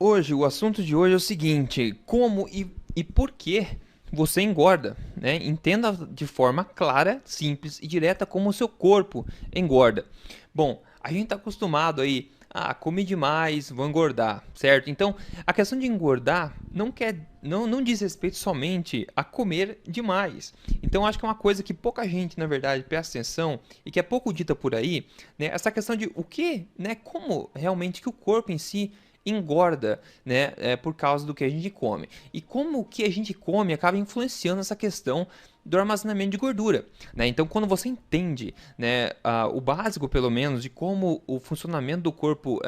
Hoje, o assunto de hoje é o seguinte: como e por que você engorda, né? Entenda de forma clara, simples e direta como o seu corpo engorda. Bom, a gente está acostumado aí a comer demais, vou engordar, certo? Então, a questão de engordar não diz respeito somente a comer demais. Então, acho que é uma coisa que pouca gente, na verdade, presta atenção e que é pouco dita por aí, né? Essa questão de o que, né? Como realmente que o corpo em si engorda, né, por causa do que a gente come. E como o que a gente come acaba influenciando essa questão do armazenamento de gordura, né? Então, quando você entende, né, o básico, pelo menos, de como o funcionamento do corpo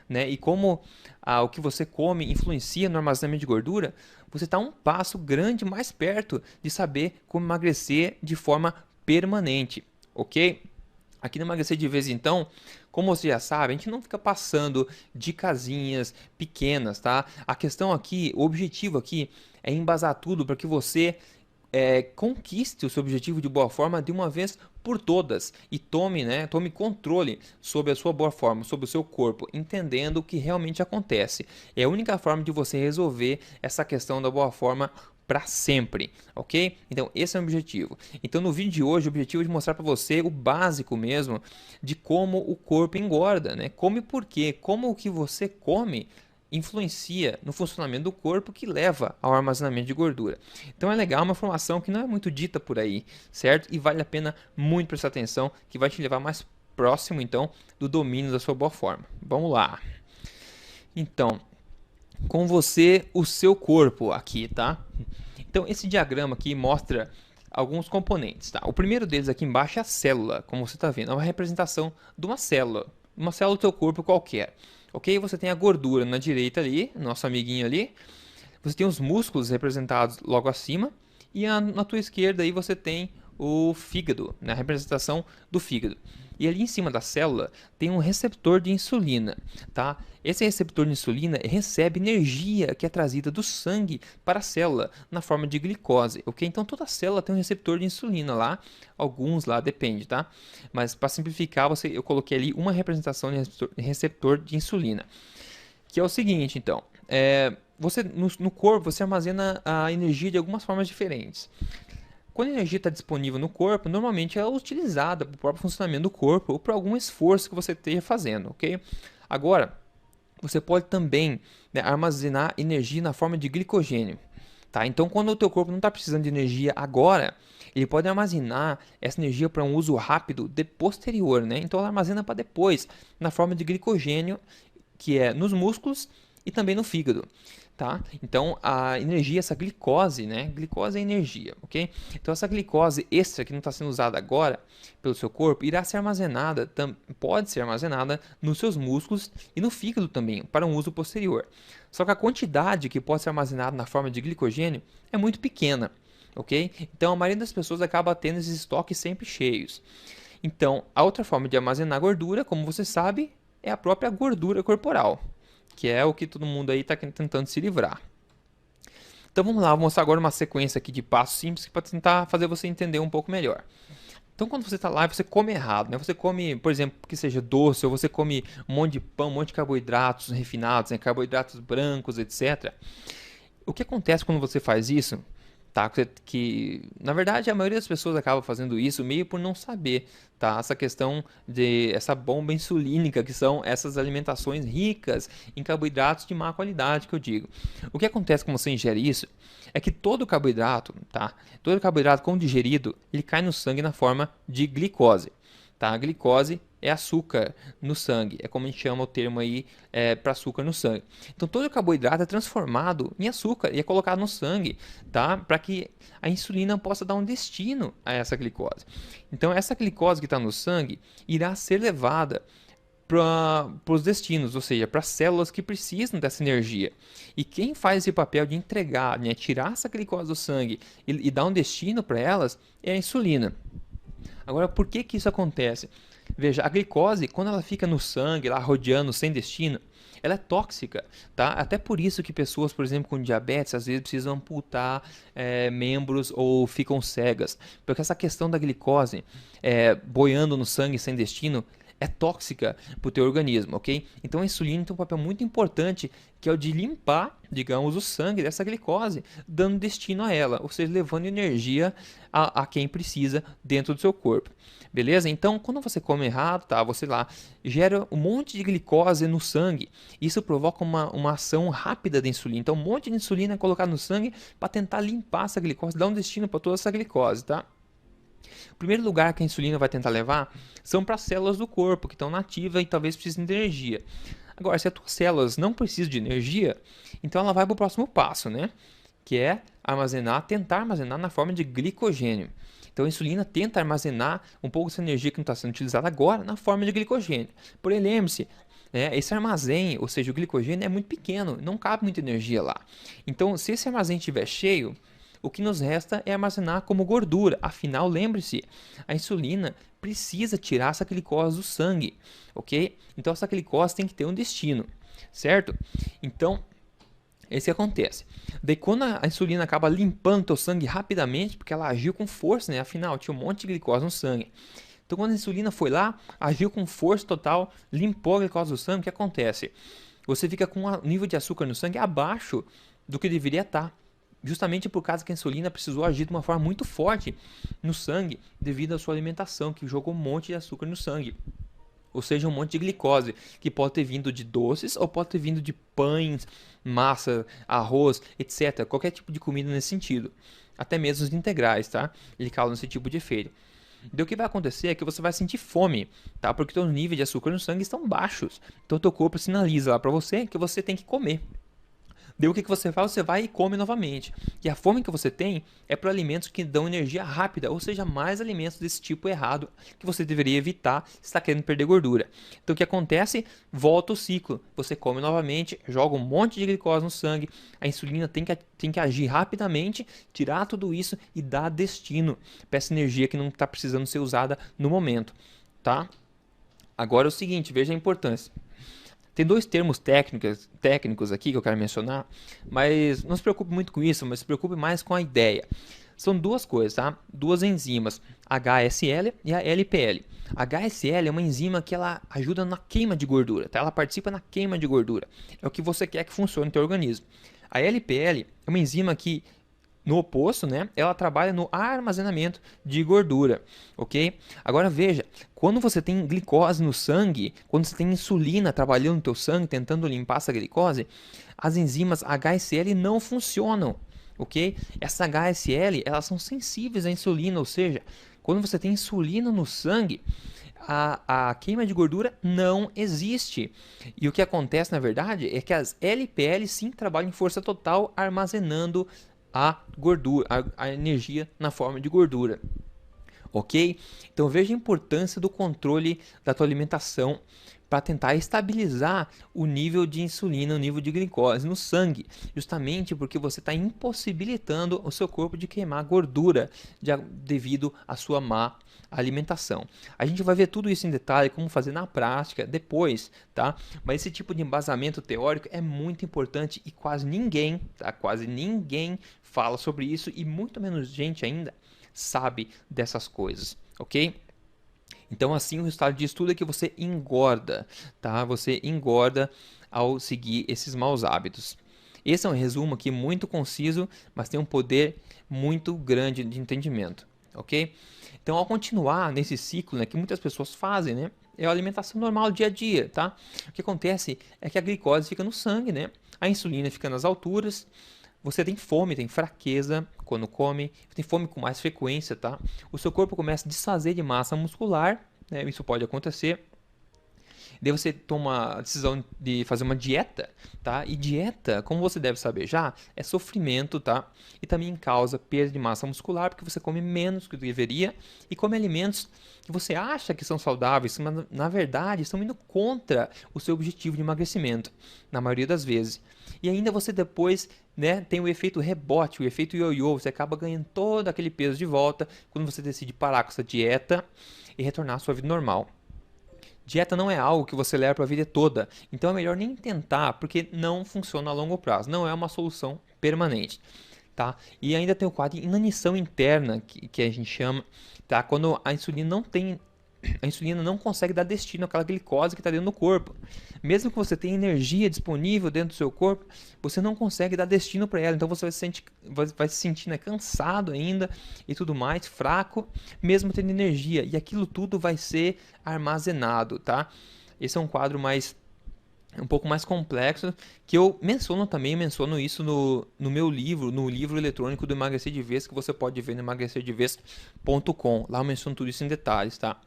né, e como o que você come influencia no armazenamento de gordura, você está um passo grande mais perto de saber como emagrecer de forma permanente, ok? Aqui no Emagrecer de Vez então, como você já sabe, a gente não fica passando de casinhas pequenas, tá? A questão aqui, o objetivo aqui é embasar tudo para que você conquiste o seu objetivo de boa forma de uma vez por todas e tome, né, tome controle sobre a sua boa forma, sobre o seu corpo, entendendo o que realmente acontece. É a única forma de você resolver essa questão da boa forma para sempre, ok? Então esse é o objetivo. Então no vídeo de hoje o objetivo é de mostrar para você o básico mesmo de como o corpo engorda, né? Como e por quê, como o que você come influencia no funcionamento do corpo que leva ao armazenamento de gordura. Então é legal, uma informação que não é muito dita por aí, certo? E vale a pena muito prestar atenção, que vai te levar mais próximo então do domínio da sua boa forma. Vamos lá. Então, com você, o seu corpo aqui, tá? Então esse diagrama aqui mostra alguns componentes, tá? O primeiro deles aqui embaixo é a célula, como você está vendo, é uma representação de uma célula do seu corpo qualquer. Ok? Você tem a gordura na direita ali, nosso amiguinho ali. Você tem os músculos representados logo acima. E na tua esquerda aí você tem o fígado, né? A representação do fígado. E ali em cima da célula tem um receptor de insulina, tá? Esse receptor de insulina recebe energia que é trazida do sangue para a célula na forma de glicose, ok? Então toda célula tem um receptor de insulina lá, alguns lá depende, tá? Mas para simplificar, eu coloquei ali uma representação de receptor de insulina, que é o seguinte, então, você no corpo você armazena a energia de algumas formas diferentes. Quando a energia está disponível no corpo, normalmente ela é utilizada para o próprio funcionamento do corpo ou para algum esforço que você esteja fazendo, ok? Agora, você pode também, né, armazenar energia na forma de glicogênio, tá? Então, quando o teu corpo não está precisando de energia agora, ele pode armazenar essa energia para um uso rápido de posterior, né? Então, ela armazena para depois, na forma de glicogênio, que é nos músculos e também no fígado, tá? Então a energia, essa glicose, né? Glicose é energia, ok? Então essa glicose extra que não está sendo usada agora pelo seu corpo irá ser armazenada, pode ser armazenada nos seus músculos e no fígado também para um uso posterior. Só que a quantidade que pode ser armazenada na forma de glicogênio é muito pequena, ok? Então a maioria das pessoas acaba tendo esses estoques sempre cheios. Então a outra forma de armazenar gordura, como você sabe, é a própria gordura corporal, que é o que todo mundo aí está tentando se livrar. Então vamos lá, vou mostrar agora uma sequência aqui de passos simples para tentar fazer você entender um pouco melhor. Então quando você está lá e você come errado, né? Você come, por exemplo, que seja doce, ou você come um monte de pão, um monte de carboidratos refinados, né? Carboidratos brancos, etc. O que acontece quando você faz isso? Tá? Na verdade a maioria das pessoas acaba fazendo isso meio por não saber, tá? Essa questão de essa bomba insulínica que são essas alimentações ricas em carboidratos de má qualidade que eu digo. O que acontece quando você ingere isso é que todo carboidrato, tá? Todo carboidrato quando digerido, ele cai no sangue na forma de glicose, tá? A glicose é açúcar no sangue, é como a gente chama o termo aí para açúcar no sangue. Então todo carboidrato é transformado em açúcar e é colocado no sangue, tá? Para que a insulina possa dar um destino a essa glicose. Então essa glicose que está no sangue irá ser levada para os destinos, ou seja, para as células que precisam dessa energia. E quem faz esse papel de entregar, né, tirar essa glicose do sangue e dar um destino para elas é a insulina. Agora, por que que isso acontece? Veja, a glicose, quando ela fica no sangue, lá rodeando sem destino, ela é tóxica, tá? Até por isso que pessoas, por exemplo, com diabetes, às vezes precisam amputar membros ou ficam cegas. Porque essa questão da glicose boiando no sangue sem destino é tóxica para o teu organismo, ok? Então a insulina tem um papel muito importante, que é o de limpar, digamos, o sangue dessa glicose, dando destino a ela, ou seja, levando energia a quem precisa dentro do seu corpo. Beleza? Então, quando você come errado, tá? Você lá gera um monte de glicose no sangue. Isso provoca uma ação rápida da insulina. Então, um monte de insulina é colocado no sangue para tentar limpar essa glicose, dar um destino para toda essa glicose, tá? O primeiro lugar que a insulina vai tentar levar são para as células do corpo que estão nativas e talvez precisem de energia. Agora, se as tuas células não precisam de energia, então ela vai para o próximo passo, né? Que é tentar armazenar na forma de glicogênio. Então a insulina tenta armazenar um pouco dessa energia que não está sendo utilizada agora na forma de glicogênio. Porém, lembre-se, esse armazém, ou seja, o glicogênio é muito pequeno, não cabe muita energia lá. Então, se esse armazém estiver cheio, o que nos resta é armazenar como gordura. Afinal, lembre-se, a insulina precisa tirar essa glicose do sangue, ok? Então essa glicose tem que ter um destino, certo? Então, esse que acontece. Daí quando a insulina acaba limpando o teu sangue rapidamente, porque ela agiu com força, né? Afinal, tinha um monte de glicose no sangue. Então quando a insulina foi lá, agiu com força total, limpou a glicose do sangue, o que acontece? Você fica com um nível de açúcar no sangue abaixo do que deveria estar. Justamente por causa que a insulina precisou agir de uma forma muito forte no sangue, devido à sua alimentação, que jogou um monte de açúcar no sangue. Ou seja, um monte de glicose, que pode ter vindo de doces ou pode ter vindo de pães, massa, arroz, etc. Qualquer tipo de comida nesse sentido. Até mesmo os integrais, tá? Ele causa esse tipo de efeito. Então o que vai acontecer é que você vai sentir fome, tá? Porque os níveis de açúcar no sangue estão baixos. Então o teu corpo sinaliza lá para você que você tem que comer. Daí o que você faz? Você vai e come novamente. E a fome que você tem é para alimentos que dão energia rápida, ou seja, mais alimentos desse tipo errado que você deveria evitar se está querendo perder gordura. Então o que acontece? Volta o ciclo. Você come novamente, joga um monte de glicose no sangue, a insulina tem que agir rapidamente, tirar tudo isso e dar destino para essa energia que não está precisando ser usada no momento. Tá? Agora é o seguinte, veja a importância. Tem dois termos técnicos aqui que eu quero mencionar, mas não se preocupe muito com isso, mas se preocupe mais com a ideia. São duas coisas, tá? Duas enzimas, HSL e a LPL. A HSL é uma enzima que ela ajuda na queima de gordura, tá? Ela participa na queima de gordura. É o que você quer que funcione no teu organismo. A LPL é uma enzima que, no oposto, né, ela trabalha no armazenamento de gordura, ok? Agora veja, quando você tem glicose no sangue, quando você tem insulina trabalhando no teu sangue, tentando limpar essa glicose, as enzimas HSL não funcionam, ok? Essa HSL, elas são sensíveis à insulina, ou seja, quando você tem insulina no sangue, a queima de gordura não existe. E o que acontece, na verdade, é que as LPL sim trabalham em força total, armazenando a gordura, a energia na forma de gordura. Ok? Então veja a importância do controle da tua alimentação para tentar estabilizar o nível de insulina, o nível de glicose no sangue, justamente porque você está impossibilitando o seu corpo de queimar gordura devido à sua má alimentação. A gente vai ver tudo isso em detalhe, como fazer na prática depois, tá? Mas esse tipo de embasamento teórico é muito importante e quase ninguém, tá? Quase ninguém fala sobre isso e muito menos gente ainda sabe dessas coisas, ok? Então, assim, o resultado disso tudo é que você engorda, tá? Você engorda ao seguir esses maus hábitos. Esse é um resumo aqui muito conciso, mas tem um poder muito grande de entendimento, ok? Então, ao continuar nesse ciclo, né, que muitas pessoas fazem, né? É a alimentação normal, dia a dia, tá? O que acontece é que a glicose fica no sangue, né? A insulina fica nas alturas. Você tem fome, tem fraqueza quando come, tem fome com mais frequência, tá? O seu corpo começa a desfazer de massa muscular, né? Isso pode acontecer. Daí você toma a decisão de fazer uma dieta, tá? E dieta, como você deve saber já, é sofrimento, tá? E também causa perda de massa muscular, porque você come menos do que deveria e come alimentos que você acha que são saudáveis, mas na verdade estão indo contra o seu objetivo de emagrecimento, na maioria das vezes. E ainda você depois, né, tem o efeito rebote, o efeito ioiô, você acaba ganhando todo aquele peso de volta quando você decide parar com essa dieta e retornar à sua vida normal. Dieta não é algo que você leva para a vida toda, então é melhor nem tentar, porque não funciona a longo prazo, não é uma solução permanente, tá? E ainda tem o quadro de inanição interna, que a gente chama, tá? Quando a insulina não tem a insulina não consegue dar destino àquela glicose que está dentro do corpo. Mesmo que você tenha energia disponível dentro do seu corpo, você não consegue dar destino para ela. Então você vai se sentir, né, cansado ainda e tudo mais, fraco, mesmo tendo energia. E aquilo tudo vai ser armazenado, tá? Esse é um quadro um pouco mais complexo, que eu menciono isso no meu livro, no livro eletrônico do Emagrecer de Vez, que você pode ver no emagrecerdevez.com. Lá eu menciono tudo isso em detalhes, tá?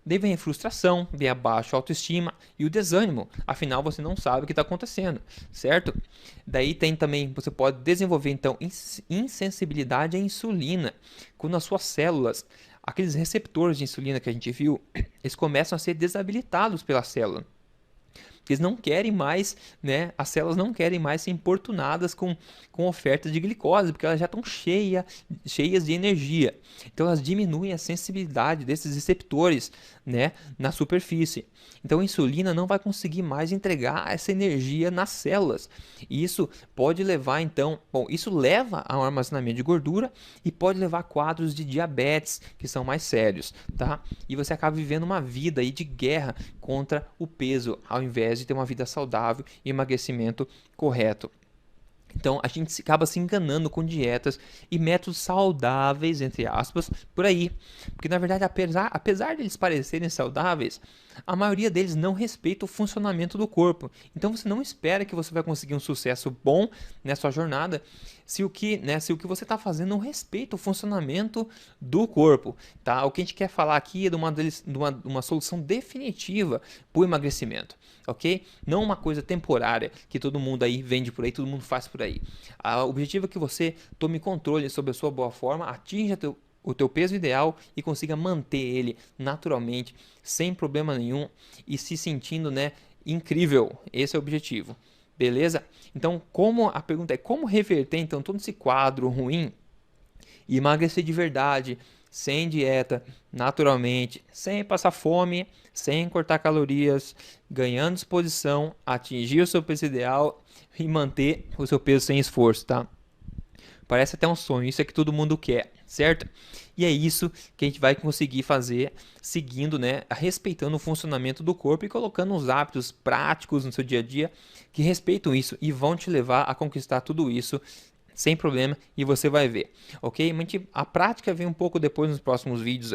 Daí vem a frustração, vem a baixa autoestima e o desânimo. Afinal, você não sabe o que está acontecendo, certo? Daí tem também, você pode desenvolver então insensibilidade à insulina, quando as suas células, aqueles receptores de insulina que a gente viu, eles começam a ser desabilitados pela célula. Eles não querem mais, né? As células não querem mais ser importunadas com ofertas de glicose, porque elas já estão cheias de energia. Então elas diminuem a sensibilidade desses receptores, né, na superfície. Então a insulina não vai conseguir mais entregar essa energia nas células. E isso pode levar, então, isso leva ao armazenamento de gordura e pode levar a quadros de diabetes, que são mais sérios, tá? E você acaba vivendo uma vida aí de guerra contra o peso, ao invés de ter uma vida saudável e emagrecimento correto. Então a gente acaba se enganando com dietas e métodos saudáveis, entre aspas, por aí. Porque na verdade, apesar de eles parecerem saudáveis, a maioria deles não respeita o funcionamento do corpo. Então você não espera que você vai conseguir um sucesso bom nessa jornada se o que você está fazendo não respeita o funcionamento do corpo. Tá? O que a gente quer falar aqui é de uma solução definitiva para o emagrecimento. Ok? Não uma coisa temporária que todo mundo aí vende por aí, todo mundo faz por aí. O objetivo é que você tome controle sobre a sua boa forma, atinja o teu peso ideal e consiga manter ele naturalmente, sem problema nenhum e se sentindo, né, incrível. Esse é o objetivo. Beleza? Então, a pergunta é como reverter então todo esse quadro ruim e emagrecer de verdade, sem dieta, naturalmente, sem passar fome, sem cortar calorias, ganhando disposição, atingir o seu peso ideal e manter o seu peso sem esforço, tá? Parece até um sonho, isso é que todo mundo quer, certo? E é isso que a gente vai conseguir fazer seguindo, né, respeitando o funcionamento do corpo e colocando uns hábitos práticos no seu dia a dia que respeitam isso e vão te levar a conquistar tudo isso sem problema e você vai ver, ok? A prática vem um pouco depois nos próximos vídeos.